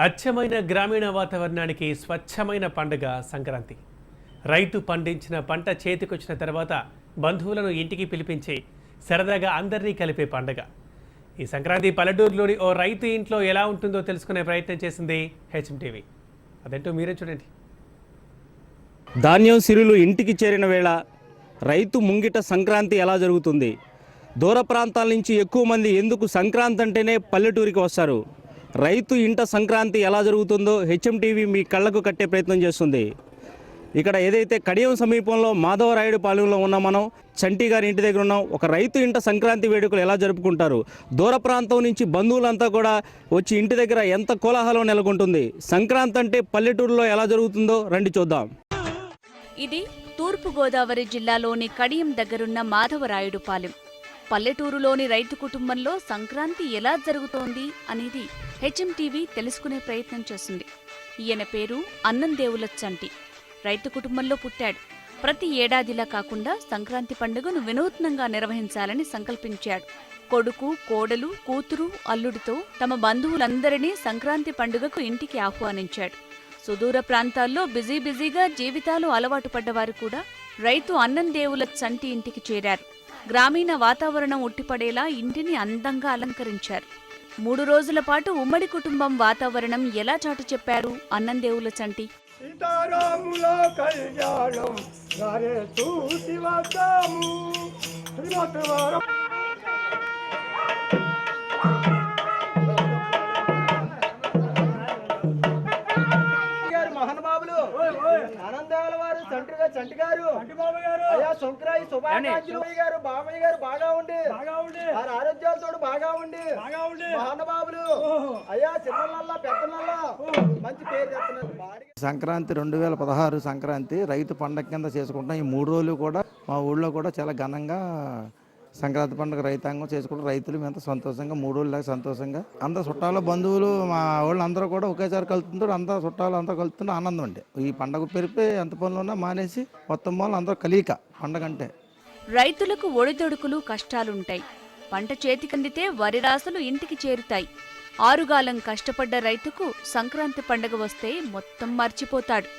అచ్చమైన గ్రామీణ వాతావరణానికి స్వచ్ఛమైన పండుగ సంక్రాంతి. రైతు పండించిన పంట చేతికొచ్చిన తర్వాత బంధువులను ఇంటికి పిలిపించి సరదాగా అందరినీ కలిపే పండుగ. ఈ సంక్రాంతి పల్లెటూరులోని ఓ రైతు ఇంట్లో ఎలా ఉంటుందో తెలుసుకునే ప్రయత్నం చేసింది హెచ్ఎంటీవీ. అదేంటో మీరే చూడండి. ధాన్యం సిరులు ఇంటికి చేరిన వేళ రైతు ముంగిట సంక్రాంతి ఎలా జరుగుతుంది? దూర ప్రాంతాల నుంచి ఎక్కువ మంది ఎందుకు సంక్రాంతి అంటేనే పల్లెటూరికి వస్తారు? రైతు ఇంట సంక్రాంతి ఎలా జరుగుతుందో హెచ్ఎంటీవీ మీ కళ్ళకు కట్టే ప్రయత్నం చేస్తుంది. ఇక్కడ ఏదైతే కడియం సమీపంలో మాధవరాయుడు పాలెంలో ఉన్నాం, మనం చంటి గారి ఇంటి దగ్గర ఉన్నాం. ఒక రైతు ఇంట సంక్రాంతి వేడుకలు ఎలా జరుపుకుంటారు, దూర ప్రాంతం నుంచి బంధువులంతా కూడా వచ్చి ఇంటి దగ్గర ఎంత కోలాహలం నెలకొంటుంది, సంక్రాంతి అంటే పల్లెటూరులో ఎలా జరుగుతుందో రండి చూద్దాం. ఇది తూర్పుగోదావరి జిల్లాలోని కడియం దగ్గరున్న మాధవరాయుడు పాలెం. పల్లెటూరులోని రైతు కుటుంబంలో సంక్రాంతి ఎలా జరుగుతోంది అనేది హెచ్ఎంటీవీ తెలుసుకునే ప్రయత్నం చేసింది. ఈయన పేరు అన్నందేవుల చంటి. రైతు కుటుంబంలో పుట్టాడు. ప్రతి ఏడాదిలా కాకుండా సంక్రాంతి పండుగను వినూత్నంగా నిర్వహించాలని సంకల్పించాడు. కొడుకు, కోడలు, కూతురు, అల్లుడితో తమ బంధువులందరినీ సంక్రాంతి పండుగకు ఇంటికి ఆహ్వానించాడు. సుదూర ప్రాంతాల్లో బిజీగా జీవితాలు అలవాటు పడ్డవారు కూడా రైతు అన్నందేవుల చంటి ఇంటికి చేరారు. గ్రామీణ వాతావరణం ఉట్టిపడేలా ఇంటిని అందంగా అలంకరించారు. 3 రోజుల పాటు ఉమ్మడి కుటుంబం వాతావరణం ఎలా చాటు చెప్పారు అన్నందేవుల చంటి? ఆనందేవుల వారు చంటి గారు అయ్యా సంక్రాంతి శుభాకాంక్షలు గారు, బామయ్య గారు బాగా ఉండి వారి ఆరోగ్యాలతో బాగా ఉండి మహానుభావులు అయ్యా చిన్నల్ల పెద్దనల్ల మంచి పేరు చెప్తున్నారు. సంక్రాంతి 2016 సంక్రాంతి రైతు పండగ కింద చేసుకుంటాం. ఈ 3 రోజులు కూడా మా ఊళ్ళో కూడా చాలా ఘనంగా సంక్రాంతి పండుగ రైతాంగం చేసుకుంటారు. రైతులు ఎంత సంతోషంగా 3 రోజుల సంతోషంగా అందరు చుట్టాలు బంధువులు మా వాళ్ళు అందరూ కూడా ఒకేసారి కలుతుంటారు. అంతా చుట్టాలు అంతా కలుతుంటే ఆనందం అండి. ఈ పండుగ పెరిపి ఎంత పనులు ఉన్నా మానేసి మొత్తం వాళ్ళు అందరూ కలియక పండగ అంటే. రైతులకు ఒడిదొడుకులు కష్టాలుంటాయి. పంట చేతికందితే వరి రాసులు ఇంటికి చేరుతాయి. ఆరుగాలం కష్టపడ్డ రైతుకు సంక్రాంతి పండుగ వస్తే మొత్తం మర్చిపోతాడు.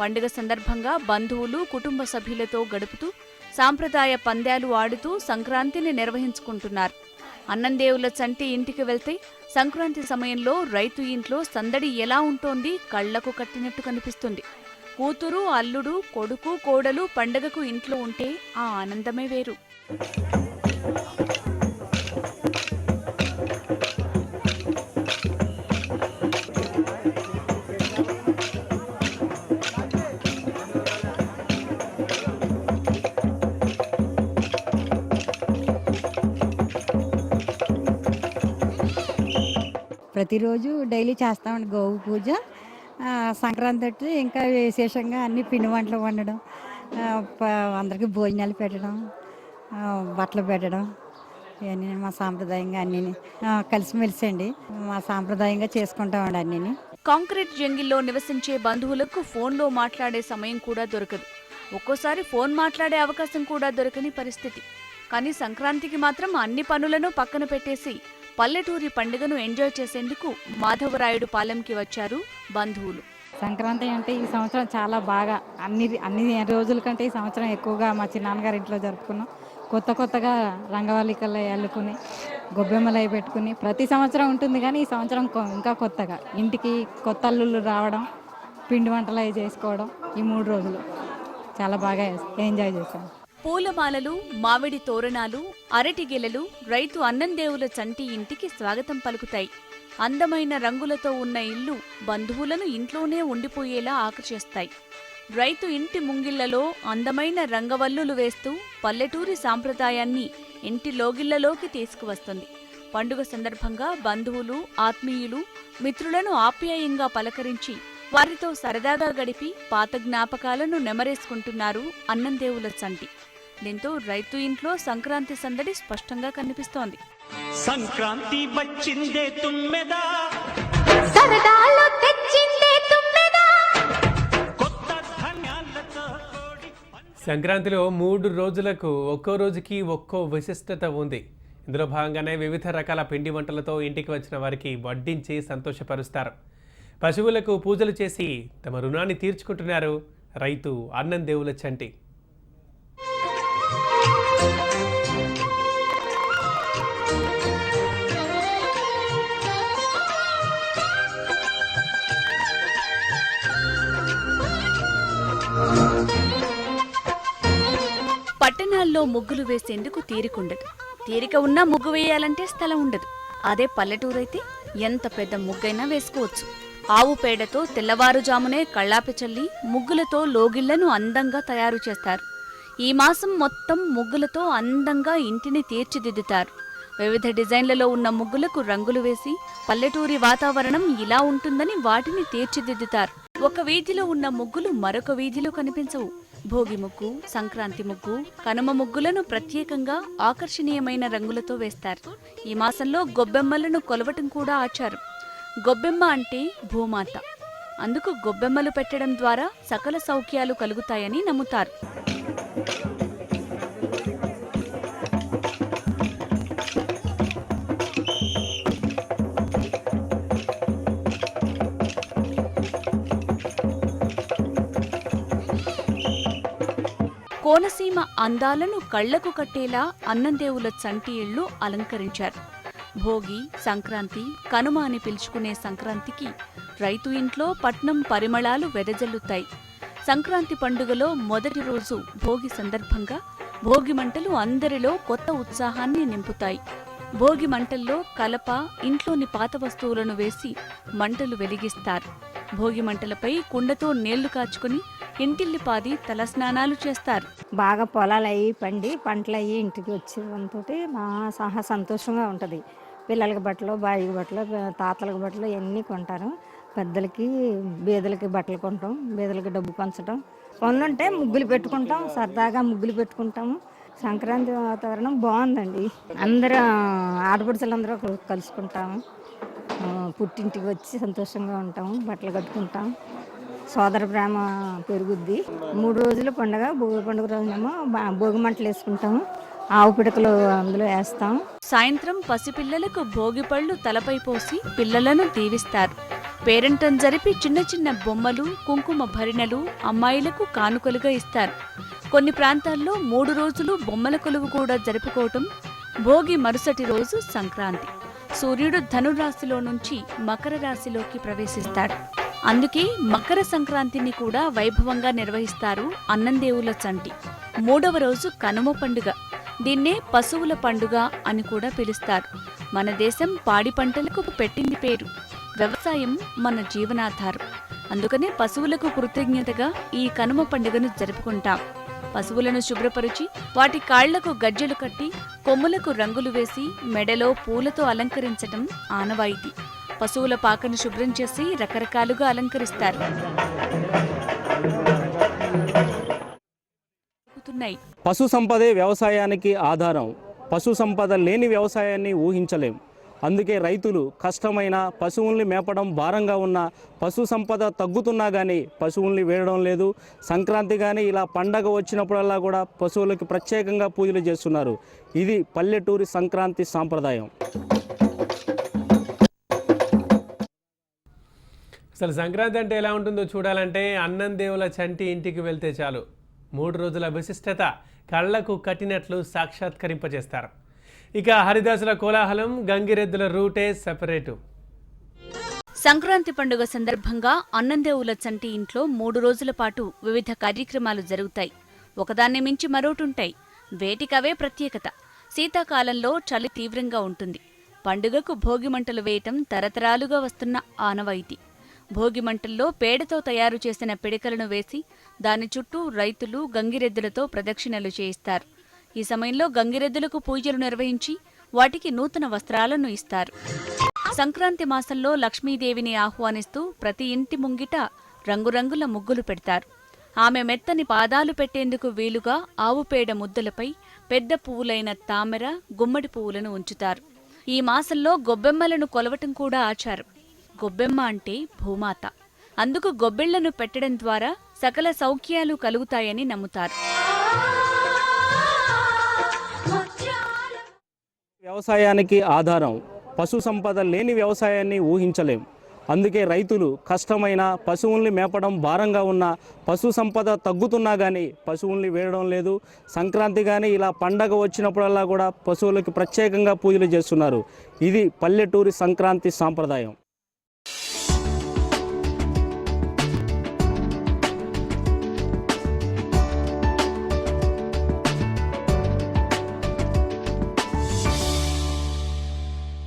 పండుగ సందర్భంగా బంధువులు, కుటుంబ సభ్యులతో గడుపుతూ సాంప్రదాయ పందాలు ఆడుతూ సంక్రాంతిని నిర్వహించుకుంటున్నారు. అన్నందేవుల చంటి ఇంటికి వెళ్తే సంక్రాంతి సమయంలో రైతు ఇంట్లో సందడి ఎలా ఉంటోంది కళ్లకు కట్టినట్టు కనిపిస్తుంది. కూతురు, అల్లుడు, కొడుకు, కోడలు పండగకు ఇంట్లో ఉంటే ఆ ఆనందమే వేరు. ప్రతిరోజు డైలీ చేస్తామండి గోవు పూజ. సంక్రాంతి అంటే ఇంకా విశేషంగా అన్ని పిండి వంటలు వండడం, అందరికీ భోజనాలు పెట్టడం, బట్టలు పెట్టడం, ఇవన్నీ మా సాంప్రదాయంగా అన్నీ కలిసిమెలిసి అండి మా సాంప్రదాయంగా చేసుకుంటామండి అన్నీ. కాంక్రీట్ జంగిల్లో నివసించే బంధువులకు ఫోన్లో మాట్లాడే సమయం కూడా దొరకదు. ఒక్కోసారి ఫోన్ మాట్లాడే అవకాశం కూడా దొరకని పరిస్థితి. కానీ సంక్రాంతికి మాత్రం అన్ని పనులను పక్కన పెట్టేసి పల్లెటూరి పండుగను ఎంజాయ్ చేసేందుకు మాధవరాయుడు పాలెంకి వచ్చారు బంధువులు. సంక్రాంతి అంటే ఈ సంవత్సరం చాలా బాగా అన్ని రోజుల కంటే ఈ సంవత్సరం ఎక్కువగా మా చిన్నాన్నగారి ఇంట్లో జరుపుకున్నాం. కొత్తగా రంగవల్లికలు అల్లుకుని గొబ్బెమ్మలు అవి పెట్టుకుని ప్రతి సంవత్సరం ఉంటుంది, కానీ ఈ సంవత్సరం ఇంకా కొత్తగా ఇంటికి కొత్త అల్లుళ్ళు రావడం, పిండి వంటలు అవి చేసుకోవడం, ఈ 3 రోజులు చాలా బాగా ఎంజాయ్ చేశాం. పూలమాలలు, మామిడి తోరణాలు, అరటి గెలలు రైతు అన్నందేవుల చంటి ఇంటికి స్వాగతం పలుకుతాయి. అందమైన రంగులతో ఉన్న ఇల్లు బంధువులను ఇంట్లోనే ఉండిపోయేలా ఆకర్షిస్తాయి. రైతు ఇంటి ముంగిళ్లలో అందమైన రంగవల్లులు వేస్తూ పల్లెటూరి సాంప్రదాయాన్ని ఇంటి లోగిళ్లలోకి తీసుకువస్తుంది. పండుగ సందర్భంగా బంధువులు, ఆత్మీయులు, మిత్రులను ఆప్యాయంగా పలకరించి వారితో సరదాగా గడిపి పాత జ్ఞాపకాలను నెమరేసుకుంటున్నారు అన్నందేవుల చంటి. దీంతో రైతు ఇంట్లో సంక్రాంతి సందడి స్పష్టంగా కనిపిస్తోంది. సంక్రాంతి వచ్చిందే తుమ్మెదా, సరదాలు తెచ్చిందే తుమ్మెదా, కొత్త ధాన్యాలతో కోడి. సంక్రాంతిలో 3 రోజులకు ఒక్కో రోజుకి ఒక్కో విశిష్టత ఉంది. ఇందులో భాగంగానే వివిధ రకాల పిండి వంటలతో ఇంటికి వచ్చిన వారికి వడ్డించి సంతోషపరుస్తారు. పశువులకు పూజలు చేసి తమ రుణాన్ని తీర్చుకుంటున్నారు రైతు అన్నందేవుల చంటి. పట్టణాల్లో ముగ్గులు వేసేందుకు తీరికుండదు. తీరిక ఉన్నా ముగ్గు వేయాలంటే స్థలం ఉండదు. అదే పల్లెటూరైతే ఎంత పెద్ద ముగ్గైనా వేసుకోవచ్చు. ఆవు పేడతో తెల్లవారుజామునే కళ్ళాపి చల్లి ముగ్గులతో లోగిళ్లను అందంగా తయారు చేస్తారు. ఈ మాసం మొత్తం ముగ్గులతో అందంగా ఇంటిని తీర్చిదిద్దుతారు. వివిధ డిజైన్లలో ఉన్న ముగ్గులకు రంగులు వేసి పల్లెటూరి వాతావరణం ఇలా ఉంటుందని వాటిని తీర్చిదిద్దుతారు. ఒక వీధిలో ఉన్న ముగ్గులు మరొక వీధిలో కనిపించవు. భోగి ముగ్గు, సంక్రాంతి ముగ్గు, కనుమ ముగ్గులను ప్రత్యేకంగా ఆకర్షణీయమైన రంగులతో వేస్తారు. ఈ మాసంలో గొబ్బెమ్మలను కొలవటం కూడా ఆచారం. గొబ్బెమ్మ అంటే భూమాత. అందుకు గొబ్బెమ్మలు పెట్టడం ద్వారా సకల సౌఖ్యాలు కలుగుతాయని నమ్ముతారు. కోనసీమ అందాలను కళ్లకు కట్టేలా అన్నందేవుల చంటి ఇళ్లు అలంకరించారు. భోగి, సంక్రాంతి, కనుమ అని పిలుచుకునే సంక్రాంతికి రైతు ఇంట్లో పట్నం పరిమళాలు వెదజల్లుతాయి. సంక్రాంతి పండుగలో మొదటి రోజు భోగి సందర్భంగా భోగి మంటలు అందరిలో కొత్త ఉత్సాహాన్ని నింపుతాయి. భోగి మంటల్లో కలప, ఇంట్లోని పాత వస్తువులను వేసి మంటలు వెలిగిస్తారు. భోగి మంటలపై కుండతో నీళ్లు కాచుకుని ఇంటిల్లిపాది తలస్నానాలు చేస్తారు. బాగా పొలాలు అయ్యి పండి పంటలు అయ్యి ఇంటికి వచ్చేవంతో మహా సంతోషంగా ఉంటుంది. పిల్లలకి బట్టలు, బాయికి బట్టలు, తాతలకి బట్టలు ఇవన్నీ కొంటారు. పెద్దలకి బీదలకి బట్టలు కొంటాం, బీదలకి డబ్బు పంచడం. పనులుంటే ముగ్గులు పెట్టుకుంటాం, సరదాగా ముగ్గులు పెట్టుకుంటాము. సంక్రాంతి వాతావరణం బాగుందండి. అందరూ ఆడపడుచులందరూ కలుసుకుంటాము. పుట్టింటికి వచ్చి సంతోషంగా ఉంటాము, బట్టలు కట్టుకుంటాం. సోదర ప్రేమ పెరుగుద్ది. 3 రోజుల పండుగ. భోగి పండుగ రోజునేమో భోగి మంటలు వేసుకుంటాము, ఆవు పిడకలు అందులో వేస్తాం. సాయంత్రం పసిపిల్లలకు భోగి పళ్ళు తలపై పోసి పిల్లలను దీవిస్తారు. పేరంటం జరిపి చిన్న చిన్న బొమ్మలు, కుంకుమ భరిణలు అమ్మాయిలకు కానుకలుగా ఇస్తారు. కొన్ని ప్రాంతాల్లో 3 రోజులు బొమ్మల కొలువు కూడా జరుపుకోవటం. భోగి మరుసటి రోజు సంక్రాంతి. సూర్యుడు ధనురాశిలో నుంచి మకర రాశిలోకి ప్రవేశిస్తాడు. అందుకే మకర సంక్రాంతిని కూడా వైభవంగా నిర్వహిస్తారు అన్నందేవుల చంటి. 3వ రోజు కనుమ పండుగ. దీన్నే పశువుల పండుగ అని కూడా పిలుస్తారు. మన దేశం పాడి పంటలకు పెట్టింది పేరు. వ్యవసాయం మన జీవనాధారం. అందుకనే పశువులకు కృతజ్ఞతగా ఈ కనుమ పండుగను జరుపుకుంటాం. పశువులను శుభ్రపరిచి వాటి కాళ్లకు గజ్జెలు కట్టి కొమ్ములకు రంగులు వేసి మెడలో పూలతో అలంకరించటం ఆనవాయితీ. పశువుల పాకను శుభ్రం చేసి రకరకాలుగా అలంకరిస్తారు. పశు సంపదే వ్యవసాయానికి ఆధారం. పశు సంపద లేని వ్యవసాయాన్ని ఊహించలేం. అందుకే రైతులు కష్టమైన పశువుల్ని మేపడం భారంగా ఉన్న పశు సంపద తగ్గుతున్నా కానీ పశువుల్ని వేయడం లేదు. సంక్రాంతి కానీ ఇలా పండగ వచ్చినప్పుడల్లా కూడా పశువులకి ప్రత్యేకంగా పూజలు చేస్తున్నారు. ఇది పల్లెటూరి సంక్రాంతి సాంప్రదాయం. అసలు సంక్రాంతి అంటే ఎలా ఉంటుందో చూడాలంటే అన్నందేవుల చంటి ఇంటికి వెళ్తే చాలు. 3 రోజుల విశిష్టత కళ్లకు కట్టినట్లు సాక్షాత్కరింపజేస్తారు. ఇక హరిదాసుల కోలాహలం, గంగిరెద్దుల రూటే సెపరేటు. సంక్రాంతి పండుగ సందర్భంగా అన్నందేవుల చంటి ఇంట్లో 3 రోజుల పాటు వివిధ కార్యక్రమాలు జరుగుతాయి. ఒకదాన్ని మించి మరోటుంటాయి. వేటికవే ప్రత్యేకత. శీతాకాలంలో చలి తీవ్రంగా ఉంటుంది. పండుగకు భోగి మంటలు వేయటం తరతరాలుగా వస్తున్న ఆనవాయితీ. భోగి మంటల్లో పేడతో తయారు చేసిన పిడకలను వేసి దాని చుట్టూ రైతులు గంగిరెద్దులతో ప్రదక్షిణలు చేయిస్తారు. ఈ సమయంలో గంగిరెద్దులకు పూజలు నిర్వహించి వాటికి నూతన వస్త్రాలను ఇస్తారు. సంక్రాంతి మాసంలో లక్ష్మీదేవిని ఆహ్వానిస్తూ ప్రతి ఇంటి ముంగిట రంగురంగుల ముగ్గులు పెడతారు. ఆమె మెత్తని పాదాలు పెట్టేందుకు వీలుగా ఆవుపేడ ముద్దలపై పెద్ద పువ్వులైన తామర, గుమ్మడి పువ్వులను ఉంచుతారు. ఈ మాసంలో గొబ్బెమ్మలను కొలవటం కూడా ఆచారం. గొబ్బెమ్మ అంటే భూమాత. అందుకు గొబ్బెళ్లను పెట్టడం ద్వారా సకల సౌఖ్యాలు కలుగుతాయని నమ్ముతారు. వ్యవసాయానికి ఆధారం. పశు సంపద లేని వ్యవసాయాన్ని ఊహించలేం. అందుకే రైతులు కష్టమైన పశువుల్ని మేపడం భారంగా ఉన్న పశు సంపద తగ్గుతున్నా కానీ పశువుల్ని వేయడం లేదు. సంక్రాంతి కానీ ఇలా పండగ వచ్చినప్పుడల్లా కూడా పశువులకి ప్రత్యేకంగా పూజలు చేస్తున్నారు. ఇది పల్లెటూరి సంక్రాంతి సాంప్రదాయం.